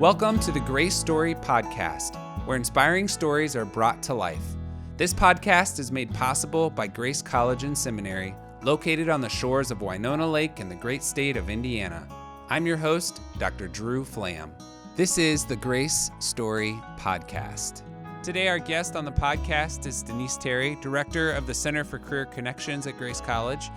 Welcome to the Grace Story Podcast, where inspiring stories are brought to life. This podcast is made possible by Grace College and Seminary, located on the shores of Winona Lake in the great state of Indiana. I'm your host, Dr. Drew Flam. This is the Grace Story Podcast. Today, our guest on the podcast is Denise Terry, Director of the Center for Career Connections at Grace College.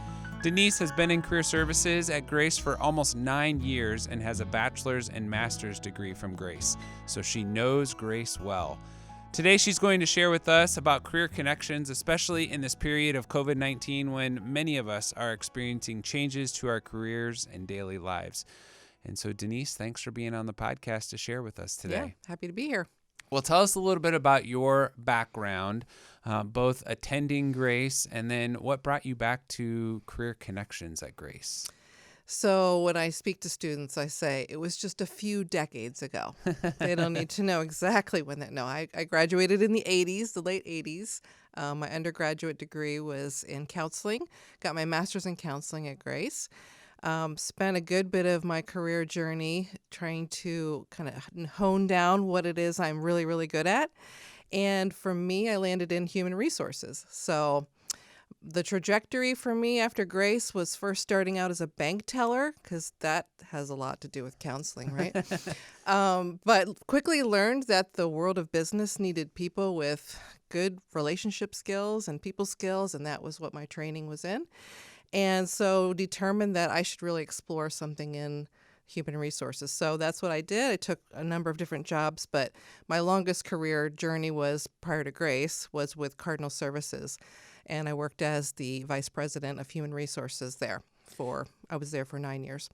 Denise has been in career services at Grace for almost 9 years and has a bachelor's and master's degree from Grace, so she knows Grace well. Today, she's going to share with us about career connections, especially in this period of COVID-19 when many of us are experiencing changes to our careers and daily lives. And so, Denise, thanks for being on the podcast to share with us today. Yeah, happy to be here. Well, tell us a little bit about your background, both attending Grace and then what brought you back to Career Connections at Grace. So when I speak to students, I say it was just a few decades ago. They don't need to know exactly when that. No, I graduated in the 80s, the late 80s. My undergraduate degree was in counseling, got my master's in counseling at Grace. Spent a good bit of my career journey trying to kind of hone down what it is I'm really, really good at. And for me, I landed in human resources. So the trajectory for me after Grace was first starting out as a bank teller, because that has a lot to do with counseling, right? But quickly learned that the world of business needed people with good relationship skills and people skills, and that was what my training was in. And so determined that I should really explore something in human resources. So that's what I did. I took a number of different jobs, but my longest career journey was prior to Grace was with Cardinal Services. And I worked as the vice president of human resources there I was there for 9 years.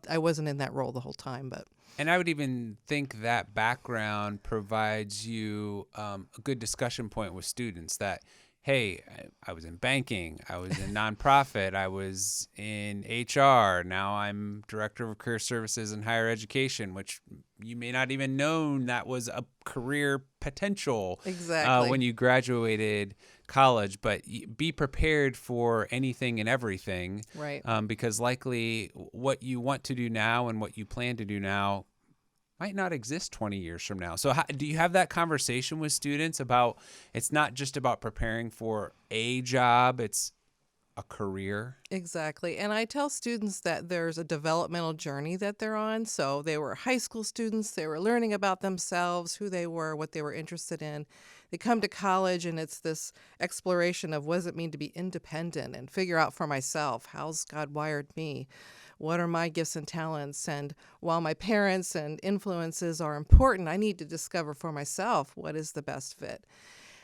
I wasn't in that role the whole time, but. And I would even think that background provides you a good discussion point with students that, hey, I was in banking, I was in nonprofit, I was in HR, now I'm director of career services and higher education, which you may not even know that was a career potential when you graduated college, but be prepared for anything and everything, right? Because likely what you want to do now and what you plan to do now might not exist 20 years from now. So do you have that conversation with students about it's not just about preparing for a job, it's a career? Exactly. And I tell students that there's a developmental journey that they're on. So they were high school students, they were learning about themselves, who they were, what they were interested in. They come to college and it's this exploration of what does it mean to be independent and figure out for myself, how's God wired me? What are my gifts and talents? And while my parents and influences are important, I need to discover for myself what is the best fit.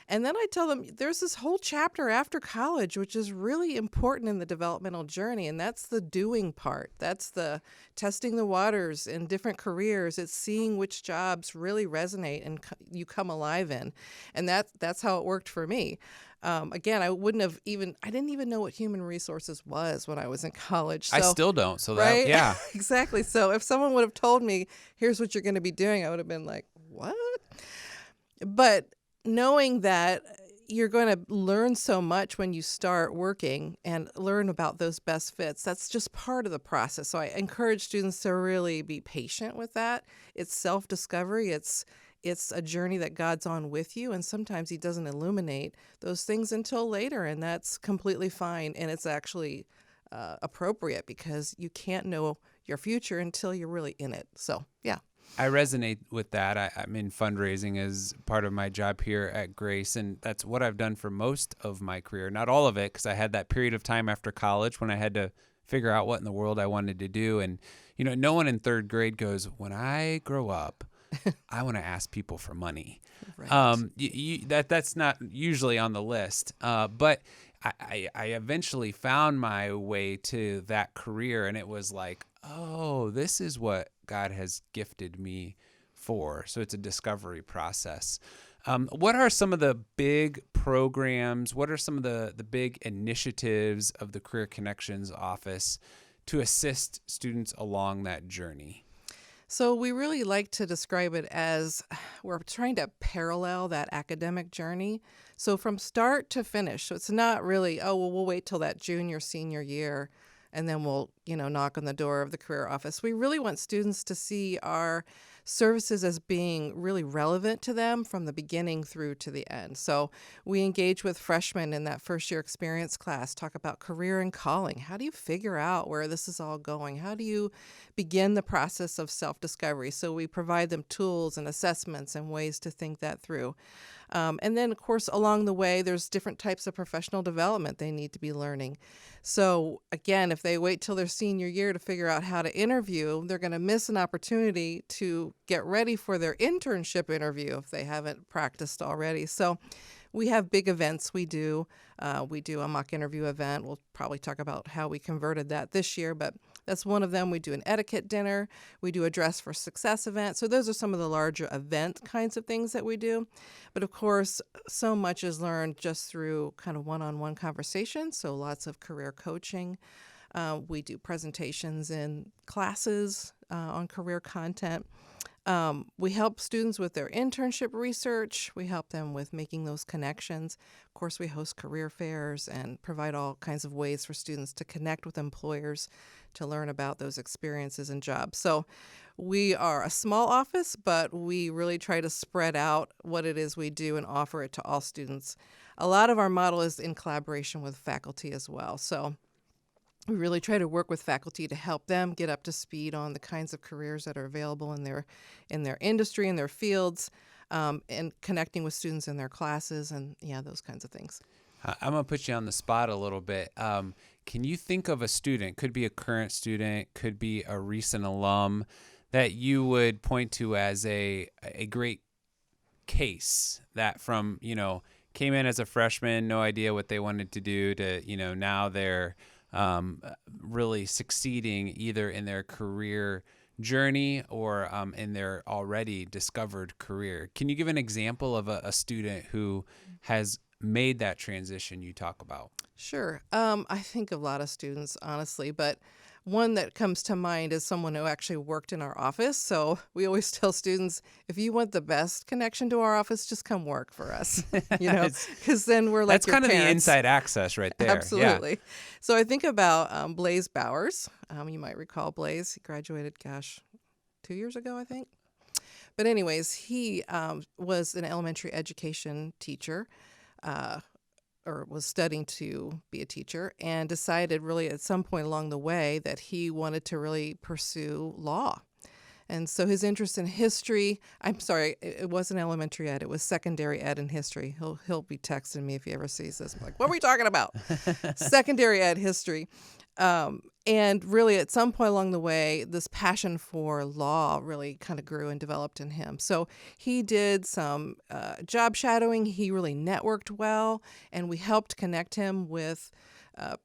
And then I tell them there's this whole chapter after college, which is really important in the developmental journey. And that's the doing part. That's the testing the waters in different careers. It's seeing which jobs really resonate and you come alive in. And that's how it worked for me. Again, I didn't even know what human resources was when I was in college. So, I still don't. So right? Yeah. Exactly. So if someone would have told me, here's what you're going to be doing, I would have been like, what? But knowing that you're going to learn so much when you start working and learn about those best fits, that's just part of the process. So I encourage students to really be patient with that. It's self-discovery. It's a journey that God's on with you, and sometimes he doesn't illuminate those things until later, and that's completely fine, and it's actually appropriate because you can't know your future until you're really in it. So, yeah. I resonate with that. I'm in fundraising as part of my job here at Grace, and that's what I've done for most of my career. Not all of it, because I had that period of time after college when I had to figure out what in the world I wanted to do. And, no one in third grade goes, when I grow up, I want to ask people for money. Right. That's not usually on the list. But I eventually found my way to that career, and it was like, oh, this is what God has gifted me for. So it's a discovery process. What are some of the big programs? What are some of the big initiatives of the Career Connections office to assist students along that journey? So we really like to describe it as we're trying to parallel that academic journey. So from start to finish. So it's not really, we'll wait till that junior, senior year, and then we'll knock on the door of the career office. We really want students to see our services as being really relevant to them from the beginning through to the end. So we engage with freshmen in that first year experience class, talk about career and calling. How do you figure out where this is all going? How do you begin the process of self-discovery? So we provide them tools and assessments and ways to think that through. And then, of course, along the way, there's different types of professional development they need to be learning. So again, if they wait till their senior year to figure out how to interview, they're going to miss an opportunity to get ready for their internship interview if they haven't practiced already. So we have big events we do. We do a mock interview event. We'll probably talk about how we converted that this year, but that's one of them. We do an etiquette dinner. We do a Dress for Success event. So those are some of the larger event kinds of things that we do. But of course, so much is learned just through kind of one-on-one conversations. So lots of career coaching. We do presentations in classes on career content. We help students with their internship research. We help them with making those connections. Of course, we host career fairs and provide all kinds of ways for students to connect with employers to learn about those experiences and jobs. So we are a small office, but we really try to spread out what it is we do and offer it to all students. A lot of our model is in collaboration with faculty as well. So we really try to work with faculty to help them get up to speed on the kinds of careers that are available in their industry, in their fields, and connecting with students in their classes and, those kinds of things. I'm going to put you on the spot a little bit. Can you think of a student, could be a current student, could be a recent alum, that you would point to as a great case that from, came in as a freshman, no idea what they wanted to do to, now they're really succeeding either in their career journey or in their already discovered career? Can you give an example of a student who has made that transition you talk about? Sure. I think of a lot of students, honestly, but one that comes to mind is someone who actually worked in our office. So we always tell students, if you want the best connection to our office, just come work for us, because then we're like that's your kind of the parents. inside access right there. Absolutely. Yeah. So I think about Blaze Bowers. You might recall Blaze. He graduated, 2 years ago, I think. But anyways, he was an elementary education teacher, or was studying to be a teacher, and decided really at some point along the way that he wanted to really pursue law. And so his interest in history, I'm sorry, it wasn't elementary ed, it was secondary ed in history. He'll be texting me if he ever sees this. I'm like, what were we talking about? Secondary ed history. And really at some point along the way, this passion for law really kind of grew and developed in him. So he did some job shadowing. He really networked well, and we helped connect him with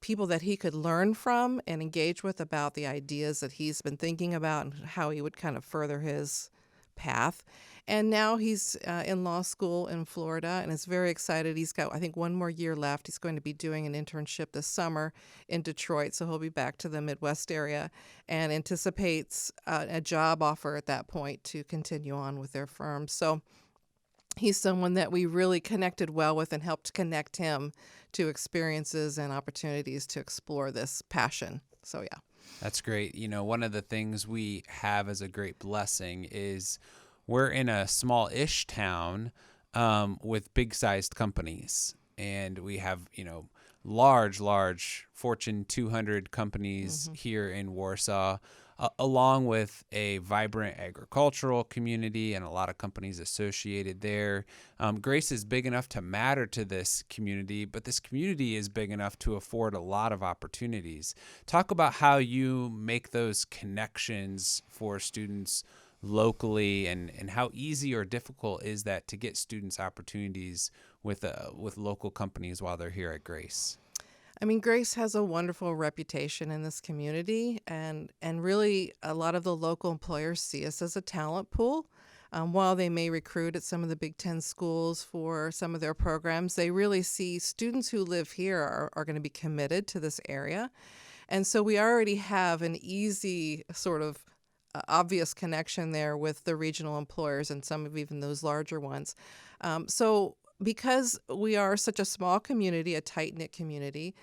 people that he could learn from and engage with about the ideas that he's been thinking about and how he would kind of further his path. And now he's in law school in Florida and is very excited. He's got, I think, one more year left. He's going to be doing an internship this summer in Detroit, so he'll be back to the Midwest area and anticipates a job offer at that point to continue on with their firm. So he's someone that we really connected well with and helped connect him to experiences and opportunities to explore this passion. So, yeah. That's great. One of the things we have as a great blessing is we're in a small-ish town with big-sized companies, and we have, large Fortune 200 companies here in Warsaw, along with a vibrant agricultural community and a lot of companies associated there. Grace is big enough to matter to this community, but this community is big enough to afford a lot of opportunities. Talk about how you make those connections for students locally, and how easy or difficult is that to get students opportunities with local companies while they're here at Grace? I mean, Grace has a wonderful reputation in this community, and really a lot of the local employers see us as a talent pool. While they may recruit at some of the Big Ten schools for some of their programs, they really see students who live here are going to be committed to this area. And so we already have an easy sort of obvious connection there with the regional employers and some of even those larger ones. So because we are such a small community, a tight-knit community,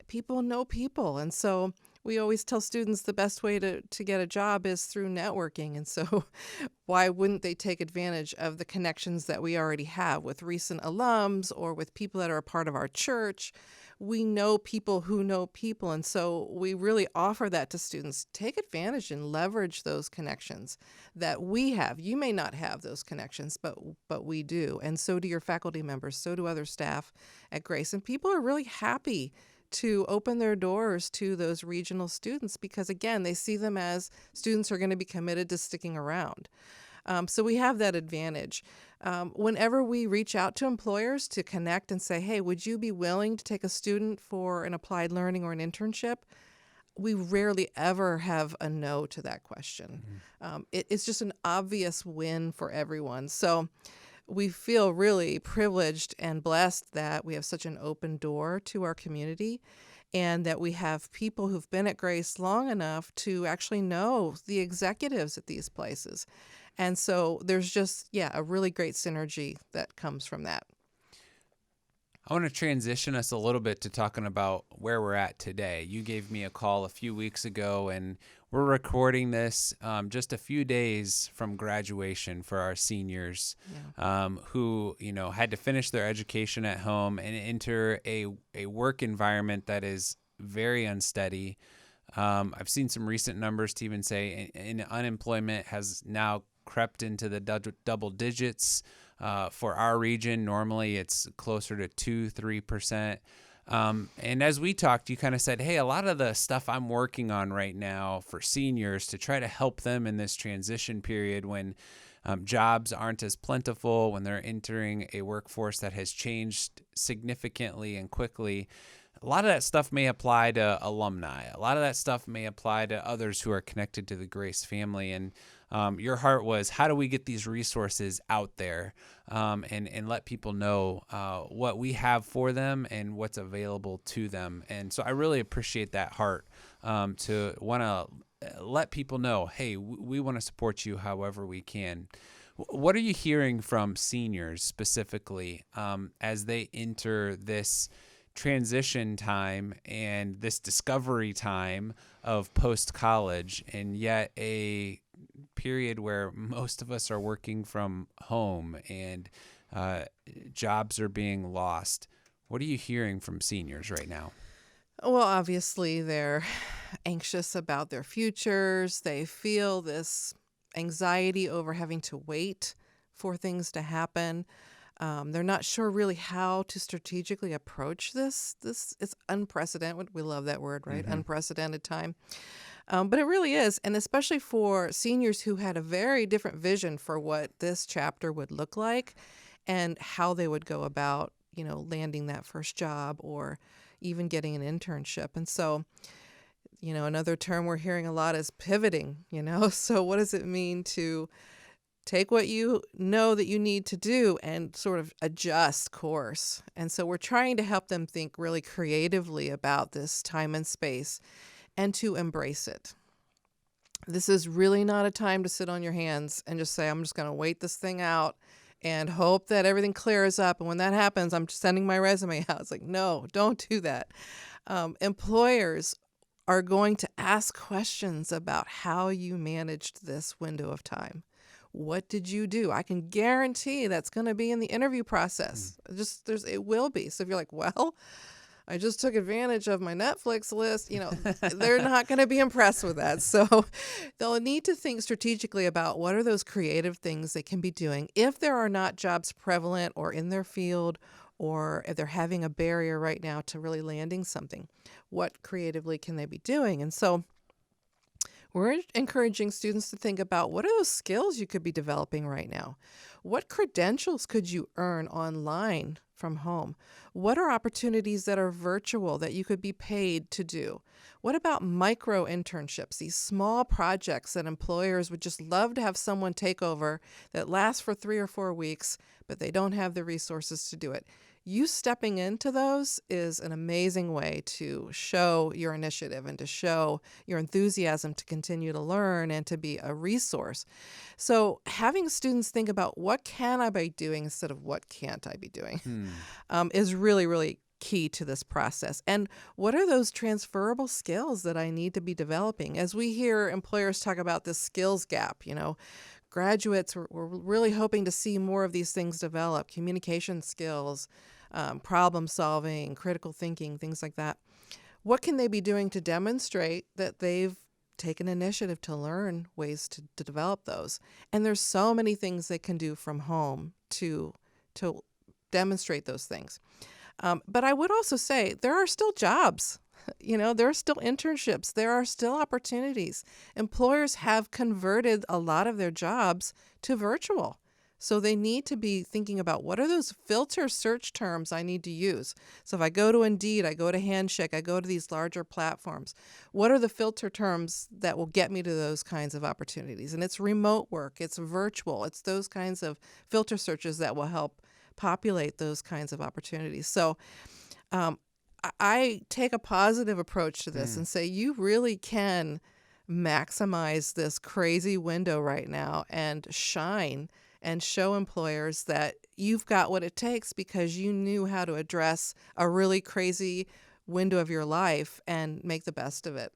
people know people. And so we always tell students the best way to get a job is through networking. And so why wouldn't they take advantage of the connections that we already have with recent alums or with people that are a part of our church? We know people who know people. And so we really offer that to students. Take advantage and leverage those connections that we have. You may not have those connections, but we do. And so do your faculty members. So do other staff at Grace. And people are really happy to open their doors to those regional students because, again, they see them as students who are going to be committed to sticking around. So we have that advantage. Whenever we reach out to employers to connect and say, hey, would you be willing to take a student for an applied learning or an internship? We rarely ever have a no to that question. It's just an obvious win for everyone. So we feel really privileged and blessed that we have such an open door to our community and that we have people who've been at Grace long enough to actually know the executives at these places. And so there's just, a really great synergy that comes from that. I want to transition us a little bit to talking about where we're at today. You gave me a call a few weeks ago, and we're recording this just a few days from graduation for our seniors who, had to finish their education at home and enter a work environment that is very unsteady. I've seen some recent numbers to even say unemployment has now crept into the double digits. For our region, normally it's closer to 2-3%. And as we talked, you kind of said, hey, a lot of the stuff I'm working on right now for seniors to try to help them in this transition period when jobs aren't as plentiful, when they're entering a workforce that has changed significantly and quickly. A lot of that stuff may apply to alumni. A lot of that stuff may apply to others who are connected to the Grace family. And your heart was, how do we get these resources out there and let people know what we have for them and what's available to them? And so I really appreciate that heart to want to let people know, hey, we want to support you however we can. What are you hearing from seniors specifically as they enter this transition time and this discovery time of post-college, and yet a period where most of us are working from home and jobs are being lost? What are you hearing from seniors right now? Well, obviously, they're anxious about their futures. They feel this anxiety over having to wait for things to happen. They're not sure really how to strategically approach this. This is unprecedented. We love that word, right? Mm-hmm. Unprecedented time. But it really is. And especially for seniors who had a very different vision for what this chapter would look like and how they would go about, landing that first job or even getting an internship. And so, another term we're hearing a lot is pivoting, So what does it mean to take what you know that you need to do and sort of adjust course? And so we're trying to help them think really creatively about this time and space and to embrace it. This is really not a time to sit on your hands and just say, I'm just going to wait this thing out and hope that everything clears up. And when that happens, I'm just sending my resume out. It's like, no, don't do that. Employers are going to ask questions about how you managed this window of time. What did you do? I can guarantee that's going to be in the interview process. It will be. So if you're like, well, I just took advantage of my Netflix list, they're not going to be impressed with that. So they'll need to think strategically about what are those creative things they can be doing if there are not jobs prevalent or in their field, or if they're having a barrier right now to really landing something. What creatively can they be doing? And so we're encouraging students to think about what are those skills you could be developing right now? What credentials could you earn online from home? What are opportunities that are virtual that you could be paid to do? What about micro internships, these small projects that employers would just love to have someone take over that lasts for 3 or 4 weeks, but they don't have the resources to do it? You stepping into those is an amazing way to show your initiative and to show your enthusiasm to continue to learn and to be a resource. So having students think about what can I be doing instead of what can't I be doing is really, really key to this process? And what are those transferable skills that I need to be developing? As we hear employers talk about this skills gap, graduates, we're really hoping to see more of these things develop, communication skills, problem solving, critical thinking, things like that. What can they be doing to demonstrate that they've taken initiative to learn ways to develop those? And there's so many things they can do from home to demonstrate those things. But I would also say there are still jobs. There are still internships. There are still opportunities. Employers have converted a lot of their jobs to virtual. So they need to be thinking about what are those filter search terms I need to use. So if I go to Indeed, I go to Handshake, I go to these larger platforms, what are the filter terms that will get me to those kinds of opportunities? And it's remote work, it's virtual, it's those kinds of filter searches that will help populate those kinds of opportunities. So I take a positive approach to this and say you really can maximize this crazy window right now and shine and show employers that you've got what it takes because you knew how to address a really crazy window of your life and make the best of it.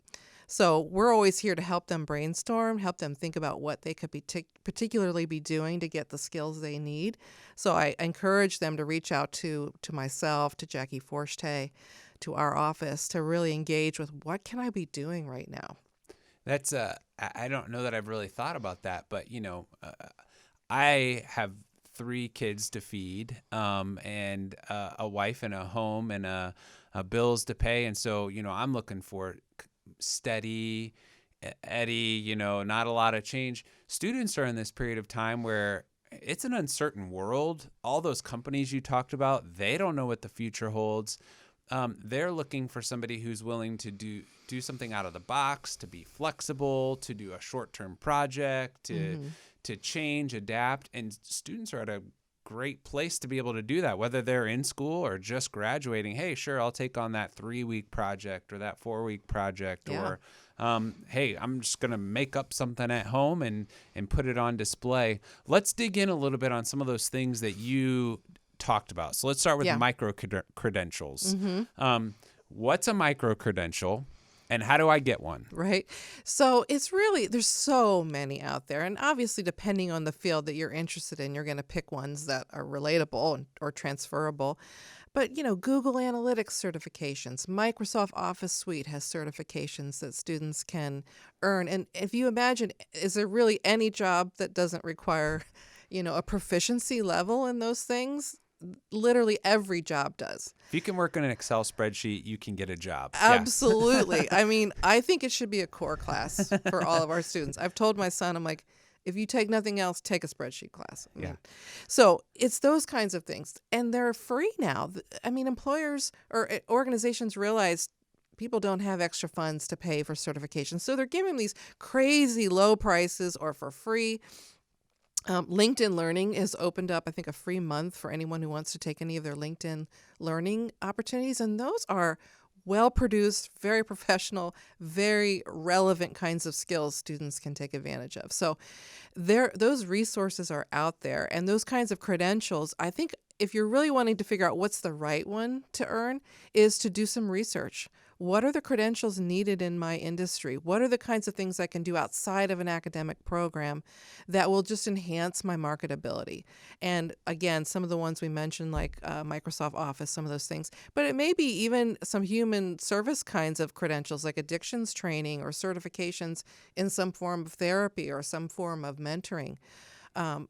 So we're always here to help them brainstorm, help them think about what they could be particularly be doing to get the skills they need. So I encourage them to reach out to myself, to Jackie Forste, to our office to really engage with what can I be doing right now. That's I don't know that I've really thought about that, but I have 3 kids to feed, and a wife and a home and bills to pay, and so I'm looking for steady Eddie, not a lot of change. Students are in this period of time where it's an uncertain world. All those companies you talked about, they don't know what the future holds. They're looking for somebody who's willing to do something out of the box, to be flexible, to do a short-term project, to change, adapt. And students are at a great place to be able to do that, whether they're in school or just graduating. Hey, sure, I'll take on that 3-week project or that 4-week project, or hey, I'm just going to make up something at home and put it on display. Let's dig in a little bit on some of those things that you talked about. So let's start with micro credentials. What's a micro credential? And how do I get one? Right. So there's so many out there. And obviously, depending on the field that you're interested in, you're going to pick ones that are relatable or transferable. But, Google Analytics certifications, Microsoft Office Suite has certifications that students can earn. And if you imagine, is there really any job that doesn't require, a proficiency level in those things? Literally every job does. If you can work on an Excel spreadsheet, you can get a job. Absolutely. Yeah. I mean, I think it should be a core class for all of our students. I've told my son, I'm like, if you take nothing else, take a spreadsheet class. So it's those kinds of things. And they're free now. I mean, employers or organizations realize people don't have extra funds to pay for certifications. So they're giving these crazy low prices or for free. LinkedIn Learning has opened up, I think, a free month for anyone who wants to take any of their LinkedIn learning opportunities. And those are well-produced, very professional, very relevant kinds of skills students can take advantage of. So those resources are out there. And those kinds of credentials, I think if you're really wanting to figure out what's the right one to earn, is to do some research. What are the credentials needed in my industry? What are the kinds of things I can do outside of an academic program that will just enhance my marketability? And again, some of the ones we mentioned, like Microsoft Office, some of those things. But it may be even some human service kinds of credentials, like addictions training or certifications in some form of therapy or some form of mentoring.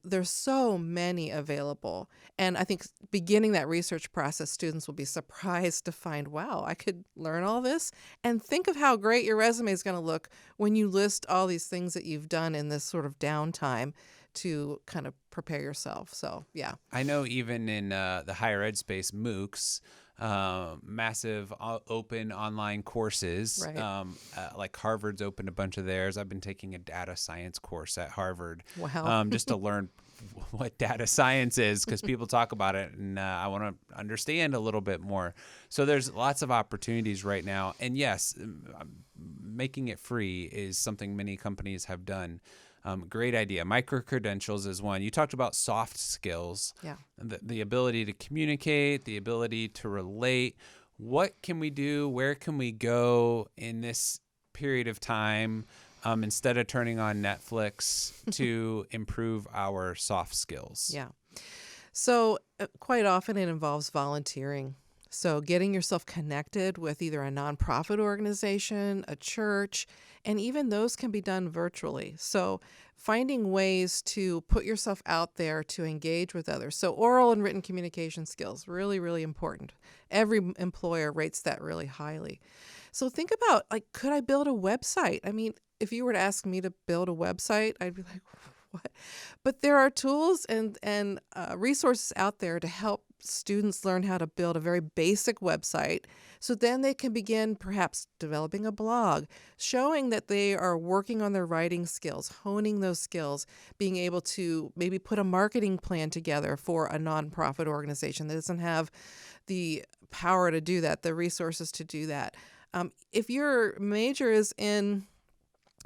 There's so many available. And I think beginning that research process, students will be surprised to find, wow, I could learn all this. And think of how great your resume is going to look when you list all these things that you've done in this sort of downtime to kind of prepare yourself. So, yeah. I know even in the higher ed space, MOOCs, massive open online courses, Right. like Harvard's opened a bunch of theirs. I've been taking a data science course at Harvard, Wow. just to learn what data science is, because people talk about it and I want to understand a little bit more. So there's lots of opportunities right now. And yes, making it free is something many companies have done. Great idea. Micro-credentials is one. You talked about soft skills, Yeah. the ability to communicate, the ability to relate. What can we do? Where can we go in this period of time instead of turning on Netflix to improve our soft skills? Yeah. So quite often it involves volunteering. So getting yourself connected with either a nonprofit organization, a church, and even those can be done virtually. So finding ways to put yourself out there to engage with others. So oral and written communication skills, really, really important. Every employer rates that really highly. So think about, like, could I build a website? I mean, if you were to ask me to build a website, I'd be like, what? But there are tools and resources out there to help students learn how to build a very basic website. So then they can begin perhaps developing a blog, showing that they are working on their writing skills, honing those skills, being able to maybe put a marketing plan together for a nonprofit organization that doesn't have the power to do that, the resources to do that. If your major is in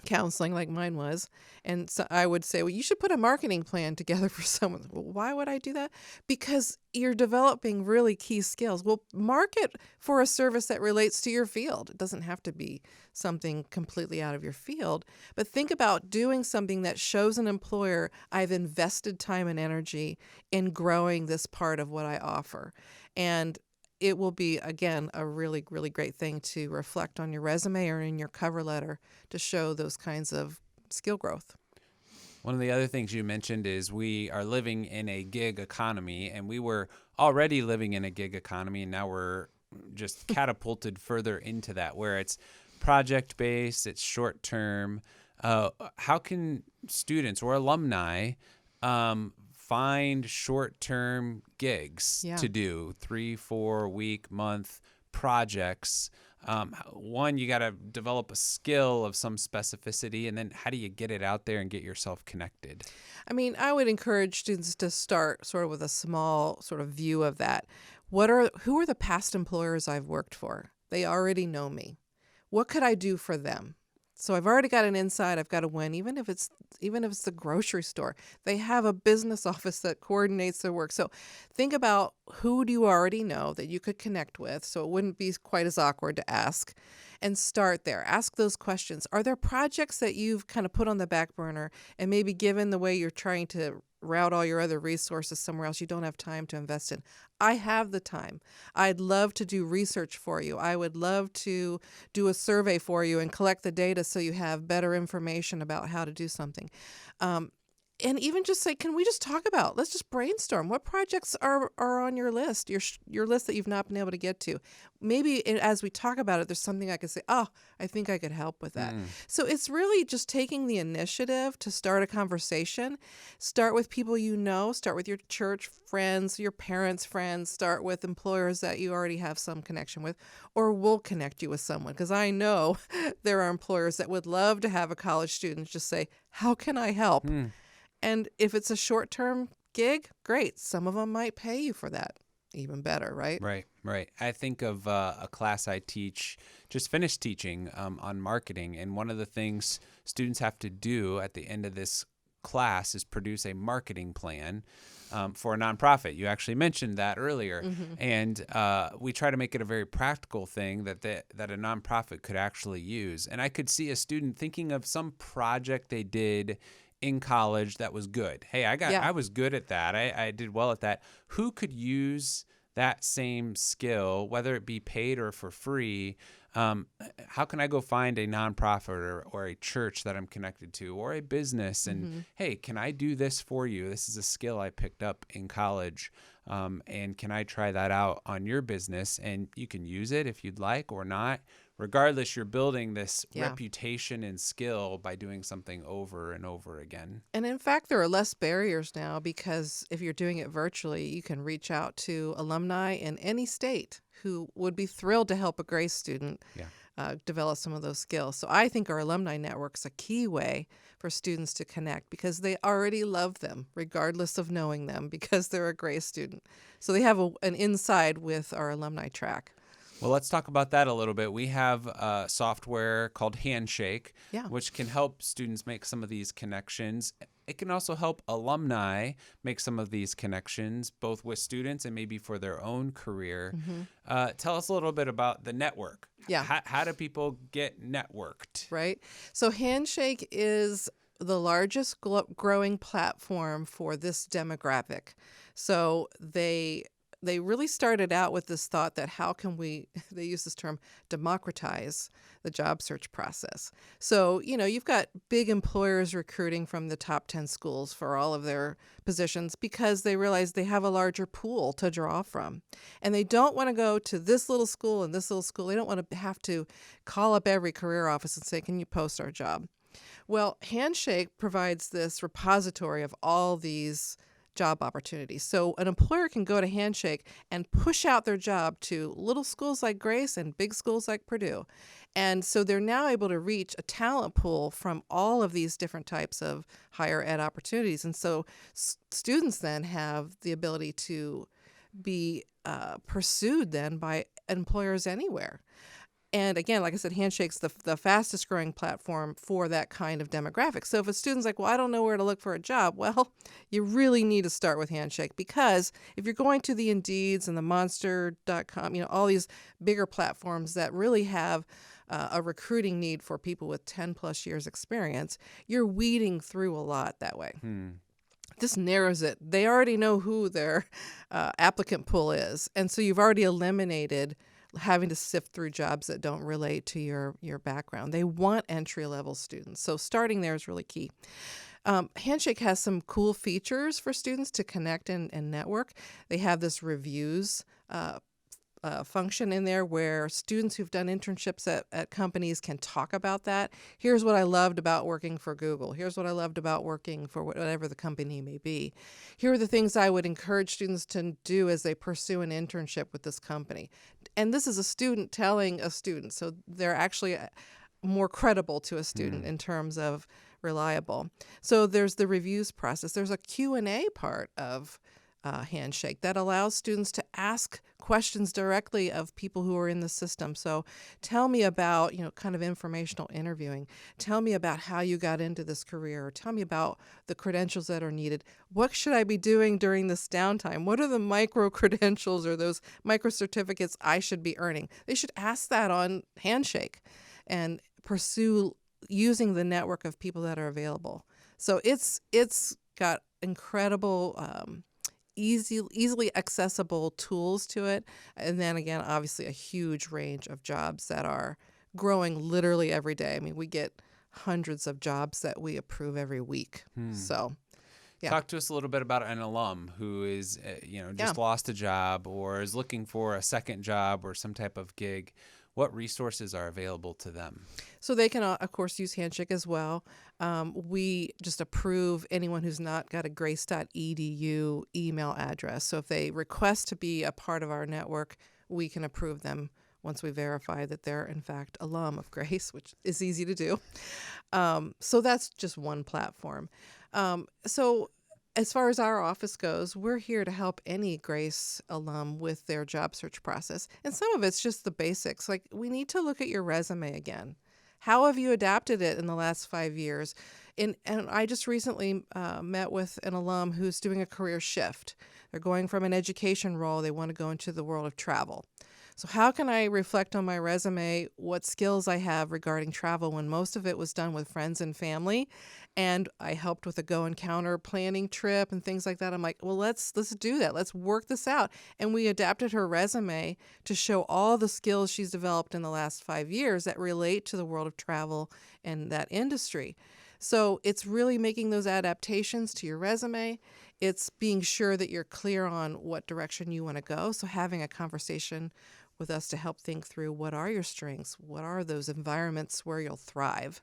counseling like mine was, and so I would say, well, you should put a marketing plan together for someone. Well, why would I do that? Because you're developing really key skills. Well, market for a service that relates to your field. It doesn't have to be something completely out of your field, but think about doing something that shows an employer I've invested time and energy in growing this part of what I offer. And it will be, again, a really, really great thing to reflect on your resume or in your cover letter to show those kinds of skill growth. One of the other things you mentioned is we are living in a gig economy, and we were already living in a gig economy, and now we're just catapulted further into that, where it's project-based, it's short-term. How can students or alumni find short-term gigs to do, 3-4 week, month projects? One, you got to develop a skill of some specificity, and then how do you get it out there and get yourself connected? I mean, I would encourage students to start sort of with a small sort of view of that. Who are the past employers I've worked for? They already know me. What could I do for them? So I've already got an insight. I've got a win, even if it's the grocery store. They have a business office that coordinates their work. So think about who do you already know that you could connect with, so it wouldn't be quite as awkward to ask, and start there. Ask those questions. Are there projects that you've kind of put on the back burner, and maybe given the way you're trying to route all your other resources somewhere else you don't have time to invest in? I have the time. I'd love to do research for you. I would love to do a survey for you and collect the data so you have better information about how to do something. And even just say, can we just talk about, let's just brainstorm. What projects are on your list, your list that you've not been able to get to? Maybe as we talk about it, there's something I could say, oh, I think I could help with that. So it's really just taking the initiative to start a conversation. Start with people you know. Start with your church friends, your parents' friends. Start with employers that you already have some connection with, or we'll connect you with someone. Because I know there are employers that would love to have a college student just say, how can I help? And if it's a short-term gig, great. Some of them might pay you for that. Even better, right? Right. I think of a class I teach, just finished teaching on marketing. And one of the things students have to do at the end of this class is produce a marketing plan for a nonprofit. You actually mentioned that earlier. And we try to make it a very practical thing that a nonprofit could actually use. And I could see a student thinking of some project they did in college that was good. Hey, I was good at that. I did well at that. Who could use that same skill, whether it be paid or for free? How can I go find a nonprofit or a church that I'm connected to, or a business? And hey, can I do this for you? This is a skill I picked up in college. And can I try that out on your business? And you can use it if you'd like or not. Regardless, you're building this reputation and skill by doing something over and over again. And in fact, there are less barriers now because if you're doing it virtually, you can reach out to alumni in any state who would be thrilled to help a Grace student develop some of those skills. So I think our alumni network's a key way for students to connect because they already love them, regardless of knowing them, because they're a Grace student. So they have an inside with our alumni track. Well, let's talk about that a little bit. We have software called Handshake, Yeah. which can help students make some of these connections. It can also help alumni make some of these connections, both with students and maybe for their own career. Tell us a little bit about the network. Yeah. How do people get networked? Right. So Handshake is the largest growing platform for this demographic. So they really started out with this thought that how can we, they use this term, democratize the job search process. So, you've got big employers recruiting from the top 10 schools for all of their positions because they realize they have a larger pool to draw from. And they don't want to go to this little school and this little school. They don't want to have to call up every career office and say, can you post our job? Well, Handshake provides this repository of all these job opportunities. So an employer can go to Handshake and push out their job to little schools like Grace and big schools like Purdue. And so they're now able to reach a talent pool from all of these different types of higher ed opportunities. And so students then have the ability to be pursued then by employers anywhere. And again, like I said, Handshake's the fastest growing platform for that kind of demographic. So if a student's like, well, I don't know where to look for a job, well, you really need to start with Handshake, because if you're going to the Indeeds and the Monster.com, all these bigger platforms that really have a recruiting need for people with 10 plus years experience, you're weeding through a lot that way. This narrows it. They already know who their applicant pool is. And so you've already eliminated having to sift through jobs that don't relate to your background. They want entry-level students. So starting there is really key. Handshake has some cool features for students to connect and network. They have this reviews function in there where students who've done internships at companies can talk about that. Here's what I loved about working for Google. Here's what I loved about working for whatever the company may be. Here are the things I would encourage students to do as they pursue an internship with this company. And this is a student telling a student, so they're actually more credible to a student in terms of reliable. So there's the reviews process. There's a Q&A part of Handshake that allows students to ask questions directly of people who are in the system. So tell me about, kind of informational interviewing. Tell me about how you got into this career. Or tell me about the credentials that are needed. What should I be doing during this downtime? What are the micro credentials or those micro certificates I should be earning? They should ask that on Handshake and pursue using the network of people that are available. So it's got incredible easily accessible tools to it. And then again, obviously a huge range of jobs that are growing literally every day. I mean, we get hundreds of jobs that we approve every week. So, yeah. Talk to us a little bit about an alum who is, just lost a job or is looking for a second job or some type of gig. What resources are available to them? So they can, of course, use Handshake as well. We just approve anyone who's not got a grace.edu email address. So if they request to be a part of our network, we can approve them once we verify that they're, in fact, alum of Grace, which is easy to do. So that's just one platform. So as far as our office goes, we're here to help any Grace alum with their job search process. And some of it's just the basics. Like, we need to look at your resume again. How have you adapted it in the last 5 years? And I just recently met with an alum who's doing a career shift. They're going from an education role. They want to go into the world of travel. So how can I reflect on my resume what skills I have regarding travel when most of it was done with friends and family, and I helped with a Go Encounter planning trip and things like that? I'm like, well, let's do that. Let's work this out. And we adapted her resume to show all the skills she's developed in the last 5 years that relate to the world of travel and that industry. So it's really making those adaptations to your resume. It's being sure that you're clear on what direction you want to go. So having a conversation with us to help think through what are your strengths, what are those environments where you'll thrive.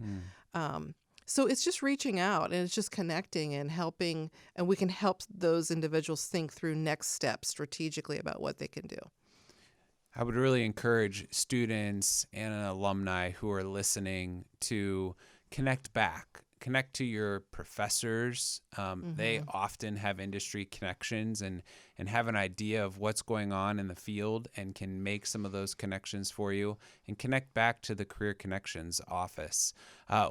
So it's just reaching out and it's just connecting and helping, and we can help those individuals think through next steps strategically about what they can do. I would really encourage students and alumni who are listening to connect connect to your professors. They often have industry connections and have an idea of what's going on in the field and can make some of those connections for you, and connect back to the Career Connections office.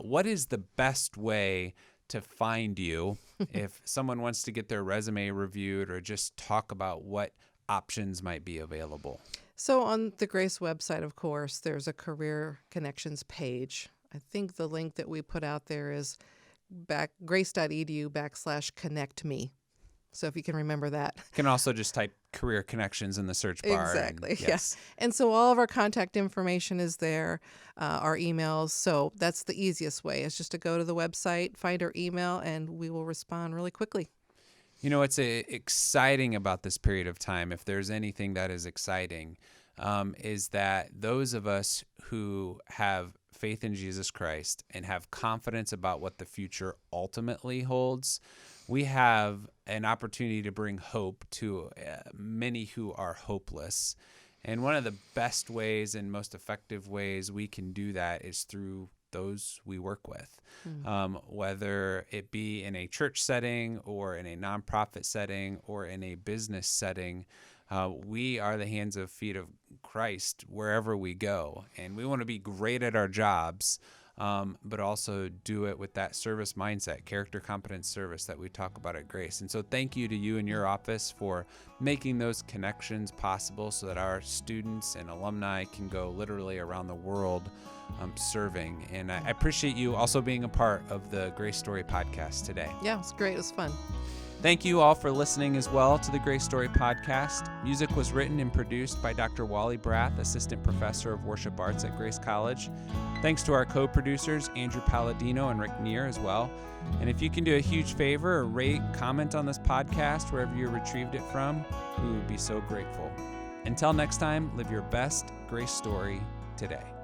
What is the best way to find you if someone wants to get their resume reviewed or just talk about what options might be available? So on the Grace website, of course, there's a Career Connections page. I think the link that we put out there is grace.edu/connect-me. So if you can remember that. You can also just type Career Connections in the search bar. Exactly, yes. And so all of our contact information is there, our emails. So that's the easiest way, is just to go to the website, find our email, and we will respond really quickly. You know, what's exciting about this period of time, if there's anything that is exciting, is that those of us who have faith in Jesus Christ and have confidence about what the future ultimately holds, we have an opportunity to bring hope to many who are hopeless. And one of the best ways and most effective ways we can do that is through those we work with, whether it be in a church setting or in a nonprofit setting or in a business setting. We are the hands and feet of Christ wherever we go, and we want to be great at our jobs, but also do it with that service mindset, character, competence, service that we talk about at Grace. And so thank you to you and your office for making those connections possible so that our students and alumni can go literally around the world serving. And I appreciate you also being a part of the Grace Story podcast today. Yeah, it was great. It was fun. Thank you all for listening as well to the Grace Story podcast. Music was written and produced by Dr. Wally Brath, Assistant Professor of Worship Arts at Grace College. Thanks to our co-producers, Andrew Palladino and Rick Neer as well. And if you can do a huge favor or rate, comment on this podcast wherever you retrieved it from, we would be so grateful. Until next time, live your best Grace story today.